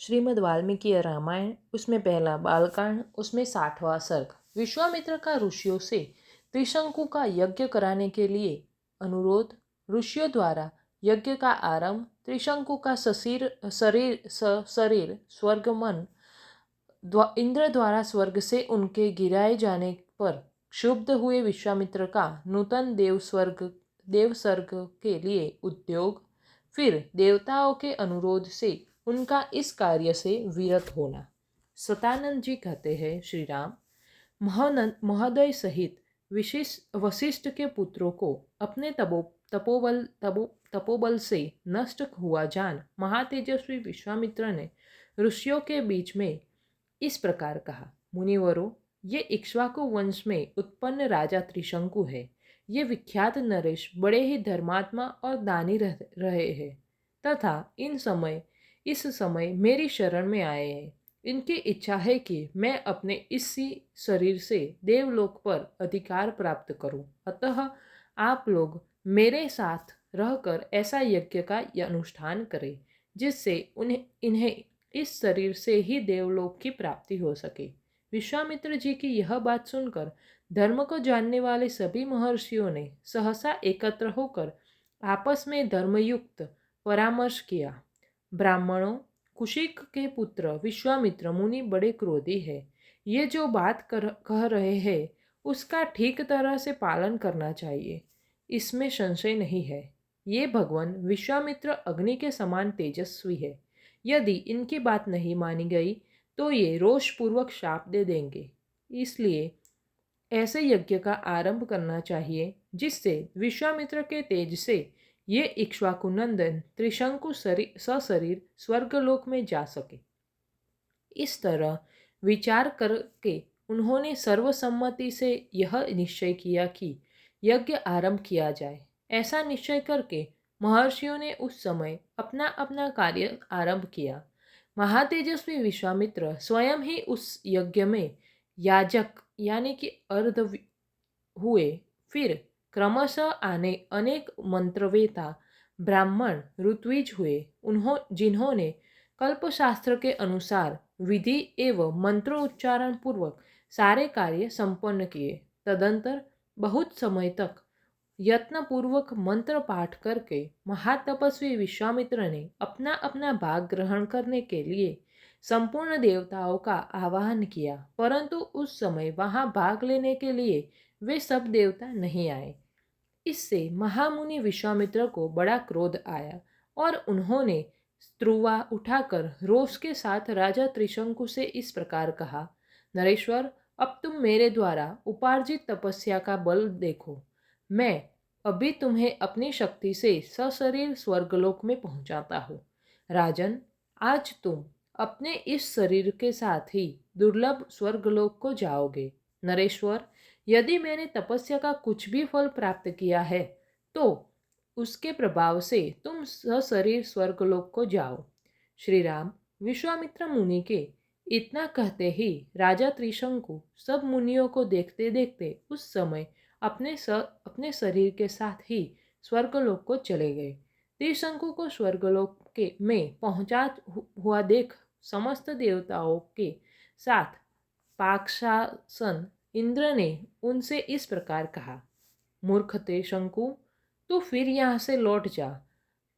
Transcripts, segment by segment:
श्रीमद् वाल्मीकि रामायण, उसमें पहला बालकांड, उसमें 60वां सर्ग। विश्वामित्र का ऋषियों से त्रिशंकु का यज्ञ कराने के लिए अनुरोध। ऋषियों द्वारा यज्ञ का आरंभ। त्रिशंकु का शरीर स्वर्गमन इंद्र द्वारा स्वर्ग से उनके गिराए जाने पर क्षुब्ध हुए विश्वामित्र का नूतन देवसर्ग के लिए उद्योग। फिर देवताओं के अनुरोध से उनका इस कार्य से विरत होना। सतानंद जी कहते हैं, श्री राम महोदय सहित वशिष्ठ के पुत्रों को अपने तपोबल से नष्ट हुआ जान महातेजस्वी विश्वामित्र ने ऋषियों के बीच में इस प्रकार कहा। मुनिवरों, ये इक्ष्वाकु वंश में उत्पन्न राजा त्रिशंकु है। ये विख्यात नरेश बड़े ही धर्मात्मा और दानी रहे हैं तथा इस समय मेरी शरण में आए हैं। इनकी इच्छा है कि मैं अपने इसी शरीर से देवलोक पर अधिकार प्राप्त करूं। अतः आप लोग मेरे साथ रहकर ऐसा यज्ञ का अनुष्ठान करें जिससे इन्हें इस शरीर से ही देवलोक की प्राप्ति हो सके। विश्वामित्र जी की यह बात सुनकर धर्म को जानने वाले सभी महर्षियों ने सहसा एकत्र होकर आपस में धर्मयुक्त परामर्श किया। ब्राह्मणों, कुशिक के पुत्र विश्वामित्र मुनि बड़े क्रोधी है। ये जो बात कह रहे हैं उसका ठीक तरह से पालन करना चाहिए, इसमें संशय नहीं है। ये भगवान विश्वामित्र अग्नि के समान तेजस्वी है। यदि इनकी बात नहीं मानी गई तो ये रोषपूर्वक शाप दे देंगे। इसलिए ऐसे यज्ञ का आरंभ करना चाहिए जिससे विश्वामित्र के तेज से ये इक्ष्वाकुनंदन त्रिशंकु सशरीर स्वर्गलोक में जा सके। इस तरह विचार करके उन्होंने सर्वसम्मति से यह निश्चय किया कि यज्ञ आरंभ किया जाए। ऐसा निश्चय करके महर्षियों ने उस समय अपना अपना कार्य आरंभ किया। महातेजस्वी विश्वामित्र स्वयं ही उस यज्ञ में याजक यानी कि अर्ध हुए। फिर क्रमशः आने अनेक मंत्रवेता ब्राह्मण ऋत्विज हुए, जिन्होंने कल्पशास्त्र के अनुसार विधि एवं मंत्रोच्चारण पूर्वक सारे कार्य संपन्न किए। तदंतर बहुत समय तक यत्नपूर्वक मंत्र पाठ करके महातपस्वी विश्वामित्र ने अपना अपना भाग ग्रहण करने के लिए संपूर्ण देवताओं का आवाहन किया, परंतु उस समय वहां भाग लेने के लिए वे सब देवता नहीं आए। इससे महामुनि विश्वामित्र को बड़ा क्रोध आया और उन्होंने स्त्रुवा उठाकर रोष के साथ राजा त्रिशंकु से इस प्रकार कहा। नरेश्वर, अब तुम मेरे द्वारा उपार्जित तपस्या का बल देखो। मैं अभी तुम्हें अपनी शक्ति से सशरीर स्वर्गलोक में पहुंचाता हूँ। राजन, आज तुम अपने इस शरीर के साथ ही दुर्लभ स्वर्गलोक को जाओगे। नरेश्वर, यदि मैंने तपस्या का कुछ भी फल प्राप्त किया है तो उसके प्रभाव से तुम सशरीर स्वर्गलोक को जाओ। श्री राम, विश्वामित्र मुनि के इतना कहते ही राजा त्रिशंकु सब मुनियों को देखते देखते उस समय अपने शरीर के साथ ही स्वर्गलोक को चले गए। त्रिशंकु को स्वर्गलोक के में पहुंचा हुआ देख समस्त देवताओं के साथ पाकशासन इंद्र ने उनसे इस प्रकार कहा। मूर्ख त्रिशंकु, तू फिर यहाँ से लौट जा।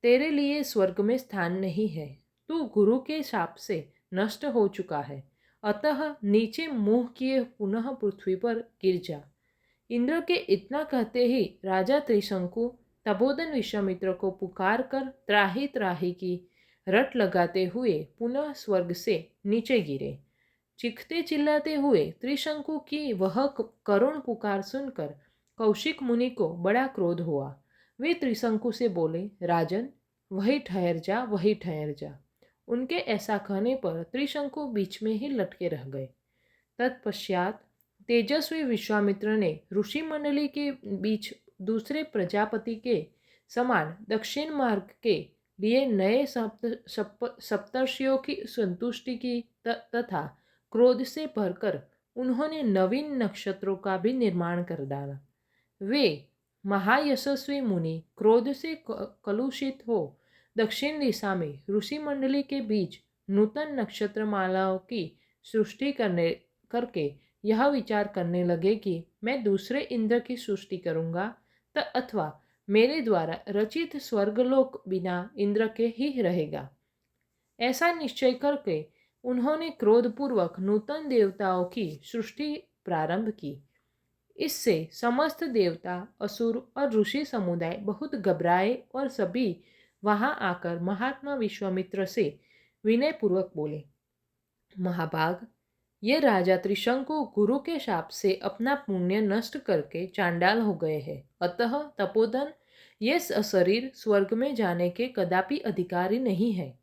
तेरे लिए स्वर्ग में स्थान नहीं है। तू गुरु के शाप से नष्ट हो चुका है, अतः नीचे मुंह किए पुनः पृथ्वी पर गिर जा। इंद्र के इतना कहते ही राजा त्रिशंकु तपोधन विश्वामित्र को पुकार कर त्राही त्राही की रट लगाते हुए पुनः स्वर्ग से नीचे गिरे। चीखते चिल्लाते हुए त्रिशंकु की वह करुण पुकार सुनकर कौशिक मुनि को बड़ा क्रोध हुआ। वे त्रिशंकु से बोले, राजन, वही ठहर जा, वही ठहर जा। उनके ऐसा कहने पर त्रिशंकु बीच में ही लटके रह गए। तत्पश्चात तेजस्वी विश्वामित्र ने ऋषि मंडली के बीच दूसरे प्रजापति के समान दक्षिण मार्ग के लिए नए सप्तर्षियों की संतुष्टि की तथा क्रोध से भरकर उन्होंने नवीन नक्षत्रों का भी निर्माण कर डाला। वे महायशस्वी मुनि क्रोध से कलुषित हो दक्षिण दिशा में ऋषि मंडली के बीच नूतन नक्षत्रमालाओं की सृष्टि करके यह विचार करने लगे कि मैं दूसरे इंद्र की सृष्टि करूंगा अथवा मेरे द्वारा रचित स्वर्गलोक बिना इंद्र के ही रहेगा। ऐसा निश्चय करके उन्होंने क्रोधपूर्वक नूतन देवताओं की सृष्टि प्रारंभ की। इससे समस्त देवता, असुर और ऋषि समुदाय बहुत घबराए और सभी वहां आकर महात्मा विश्वामित्र से विनयपूर्वक बोले, महाभाग, ये राजा त्रिशंकु गुरु के शाप से अपना पुण्य नष्ट करके चांडाल हो गए हैं। अतः तपोधन ये शरीर स्वर्ग में जाने के कदापि अधिकारी नहीं है।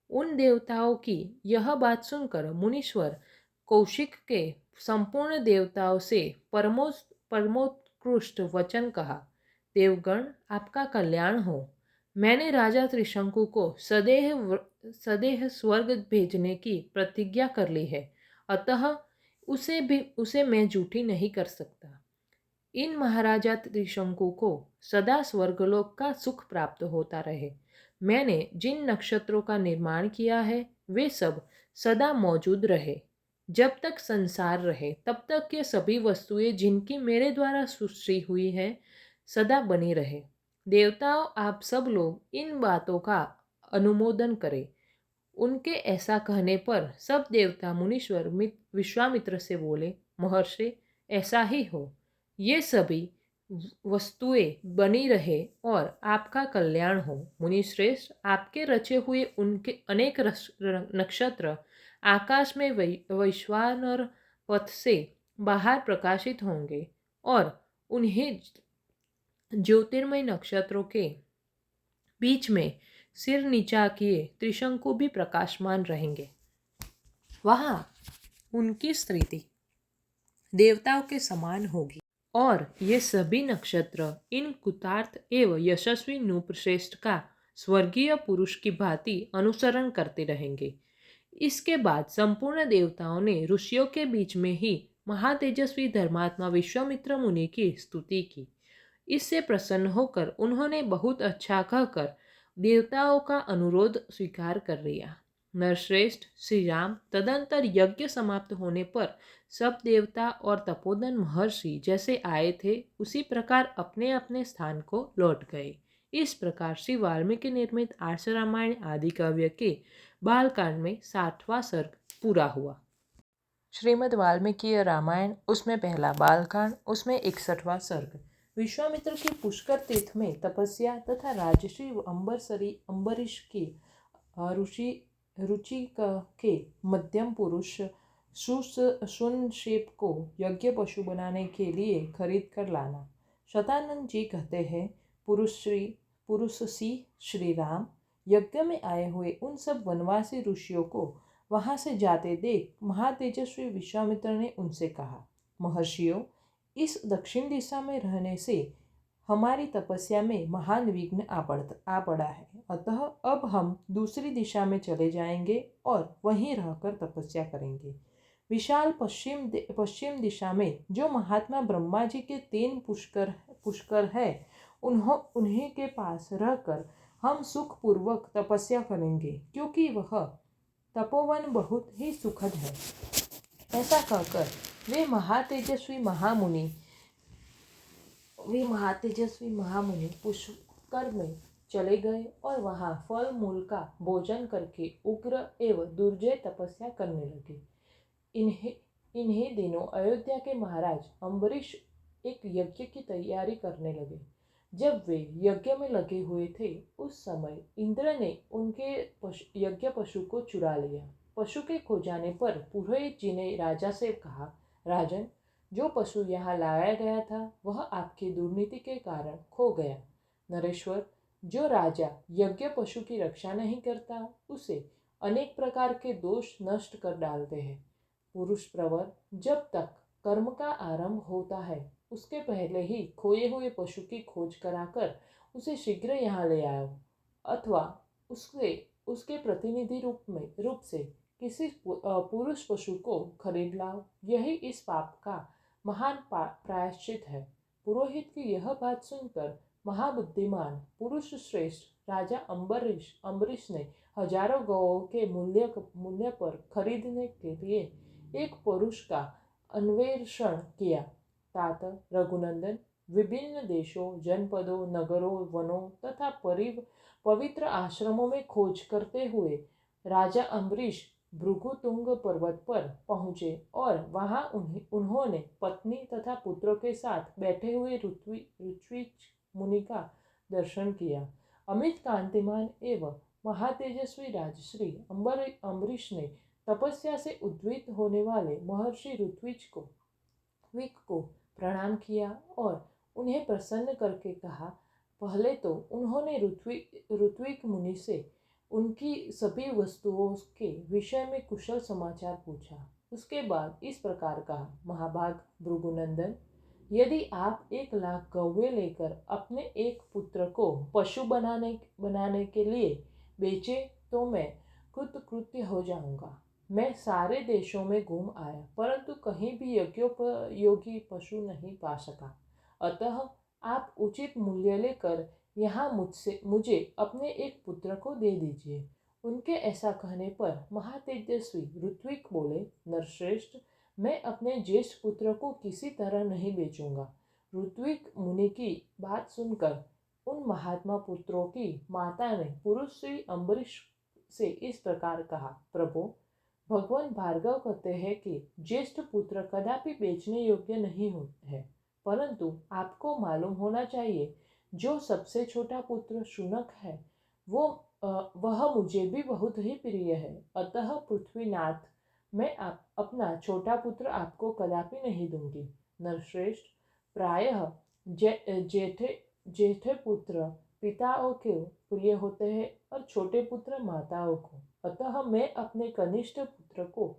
उन देवताओं की यह बात सुनकर मुनीश्वर कौशिक के संपूर्ण देवताओं से परमोत्कृष्ट वचन कहा, देवगण, आपका कल्याण हो। मैंने राजा त्रिशंकु को सदेह स्वर्ग भेजने की प्रतिज्ञा कर ली है, अतः उसे मैं झूठी नहीं कर सकता। इन महाराजा त्रिशंकु को सदा स्वर्गलोक का सुख प्राप्त होता रहे। मैंने जिन नक्षत्रों का निर्माण किया है वे सब सदा मौजूद रहे। जब तक संसार रहे तब तक ये सभी वस्तुएं जिनकी मेरे द्वारा सृष्टि हुई है सदा बनी रहे। देवताओं, आप सब लोग इन बातों का अनुमोदन करें। उनके ऐसा कहने पर सब देवता मुनीश्वर विश्वामित्र से बोले, महर्षि, ऐसा ही हो। ये सभी वस्तुएं बनी रहे और आपका कल्याण हो। मुनिश्रेष्ठ, आपके रचे हुए उनके अनेक नक्षत्र आकाश में वैश्वानर पथ से बाहर प्रकाशित होंगे और उन्हें ज्योतिर्मय नक्षत्रों के बीच में सिर नीचा किए त्रिशंकु भी प्रकाशमान रहेंगे। वहां उनकी स्थिति देवताओं के समान होगी और ये सभी नक्षत्र इन कुतार्थ एवं यशस्वी नृपश्रेष्ठ का स्वर्गीय पुरुष की भांति अनुसरण करते रहेंगे। इसके बाद संपूर्ण देवताओं ने ऋषियों के बीच में ही महातेजस्वी धर्मात्मा विश्वामित्र मुनि की स्तुति की। इससे प्रसन्न होकर उन्होंने बहुत अच्छा कहकर देवताओं का अनुरोध स्वीकार कर लिया। नरश्रेष्ठ श्री राम तदंतर यज्ञ समाप्त होने पर सब देवता और तपोधन महर्षि जैसे आए थे उसी प्रकार अपने अपने स्थान को लौट गए। इस प्रकार श्री वाल्मीकि निर्मित आर्ष रामायण आदि काव्य के बालकांड में 60वां सर्ग पूरा हुआ। श्रीमद् वाल्मीकि रामायण, उसमें पहला बालकांड, उसमें 61वां सर्ग। विश्वामित्र की पुष्कर तीर्थ में तपस्या तथा राजश्री अम्बरीश की रुचि के मध्यम पुरुष सुनशेप को यज्ञ पशु बनाने के लिए खरीद कर लाना। शतानंद जी कहते हैं, पुरुषसी श्री राम यज्ञ में आए हुए उन सब वनवासी ऋषियों को वहां से जाते देख महातेजस्वी विश्वामित्र ने उनसे कहा, महर्षियों, इस दक्षिण दिशा में रहने से हमारी तपस्या में महान विघ्न आ पड़ा है। अतः अब हम दूसरी दिशा में चले जाएंगे और वहीं रहकर तपस्या करेंगे। विशाल पश्चिम दिशा में जो महात्मा ब्रह्मा जी के 3 पुष्कर है उन्हीं के पास रहकर हम सुखपूर्वक तपस्या करेंगे, क्योंकि वह तपोवन बहुत ही सुखद है। ऐसा कहकर वे महातेजस्वी महामुनि पुष्कर में चले गए और वहां फल मूल का भोजन करके उग्र एवं दुर्जय तपस्या करने लगे। इन्हीं दिनों अयोध्या के महाराज अम्बरीश एक यज्ञ की तैयारी करने लगे। जब वे यज्ञ में लगे हुए थे उस समय इंद्र ने उनके यज्ञ पशु को चुरा लिया। पशु के खो जाने पर पुरोहित जी ने राजा से कहा, राजन, जो पशु यहाँ लाया गया था वह आपकी दुर्नीति के कारण खो गया। नरेश्वर, जो राजा यज्ञ पशु की रक्षा नहीं करता उसे अनेक प्रकार के दोष नष्ट कर डालते हैं। पुरुष प्रवर, जब तक कर्म का आरंभ होता है उसके पहले ही खोए हुए पशु की खोज कराकर उसे शीघ्र यहाँ ले आओ, अथवा उसके प्रतिनिधि रूप से किसी पुरुष पशु को खरीद लाओ। यही इस पाप का महान प्रायश्चित है। पुरोहित की यह बात सुनकर महाबुद्धिमान पुरुष श्रेष्ठ राजा अम्बरीश ने हजारों गौओं के मूल्य पर खरीदने के लिए एक पुरुष का अन्वेषण किया। तात रघुनंदन विभिन्न देशों, जनपदों, नगरों, वनों तथा पवित्र आश्रमों में खोज करते हुए राजा अम्बरीश भृगुतुंग पर्वत पर पहुंचे और वहां उन्होंने पत्नी तथा पुत्रों के साथ बैठे हुए ऋत्विज मुनि का दर्शन किया। अमित कांतिमान एवं महातेजस्वी राजश्री अम्बरीश ने तपस्या से उद्वित होने वाले महर्षि ऋत्विक को प्रणाम किया और उन्हें प्रसन्न करके कहा। पहले तो उन्होंने ऋत्विक मुनि से उनकी सभी वस्तुओं के विषय में कुशल समाचार पूछा। उसके बाद इस प्रकार कहा, महाभाग भृगुनंदन, यदि आप 1,00,000 गौवें लेकर अपने एक पुत्र को पशु बनाने के लिए बेचे तो मैं कृतकृत्य हो जाऊंगा। मैं सारे देशों में घूम आया परंतु कहीं भी यज्ञोपयोगी पशु नहीं पा सका। अतः आप उचित मूल्य लेकर यहाँ मुझे अपने एक पुत्र को दे दीजिए। उनके ऐसा कहने पर महातेजस्वी ऋत्विक बोले, नरश्रेष्ठ, मैं अपने ज्येष्ठ पुत्र को किसी तरह नहीं बेचूंगा। ऋत्विक मुनि की बात सुनकर उन महात्मा पुत्रों की माता ने पुरुष श्री अम्बरीश से इस प्रकार कहा, प्रभु, भगवान भार्गव कहते हैं कि ज्येष्ठ पुत्र कदापि बेचने योग्य नहीं होते हैं, परंतु आपको मालूम होना चाहिए जो सबसे छोटा पुत्र शुनक है वह मुझे भी बहुत ही प्रिय है। अतः पृथ्वीनाथ, मैं अपना छोटा पुत्र आपको कदापि नहीं दूंगी। नरश्रेष्ठ, प्रायः जेठे पुत्र पिताओं को प्रिय होते हैं और छोटे पुत्र माताओं को, अतः मैं अपने कनिष्ठ पुत्र को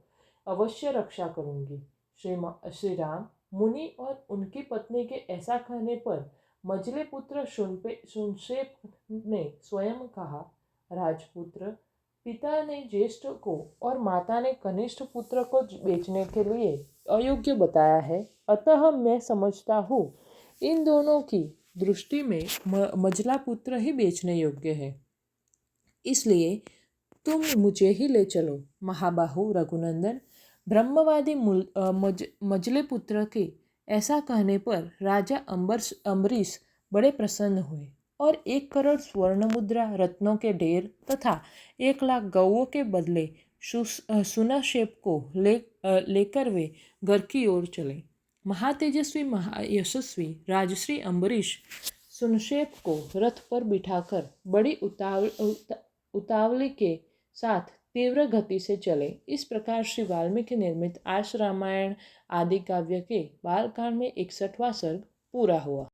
अवश्य रक्षा करूंगी। श्री राम मुनि और उनकी पत्नी के ऐसा कहने पर मझले पुत्र सुनशेप ने स्वयं कहा, राजपुत्र, पिता ने ज्येष्ठ को और माता ने कनिष्ठ पुत्र को बेचने के लिए अयोग्य बताया है, अतः मैं समझता हूँ इन दोनों की दृष्टि में मझला पुत्र ही बेचने योग्य है, इसलिए तुम मुझे ही ले चलो। महाबाहु रघुनंदन, ब्रह्मवादी मझले पुत्र के ऐसा कहने पर राजा अम्बरीश बड़े प्रसन्न हुए और 1 करोड़ स्वर्ण मुद्रा, रत्नों के ढेर तथा 1,00,000 गौओं के बदले सुनाशेप को लेकर वे घर की ओर चले। महातेजस्वी महायशस्वी राजश्री अम्बरीश सुनशेप को रथ पर बिठाकर बड़ी उतावली के साथ तीव्र गति से चले। इस प्रकार श्री वाल्मीकि निर्मित आर्ष रामायण आदि काव्य के बालकांड में 61वां सर्ग पूरा हुआ।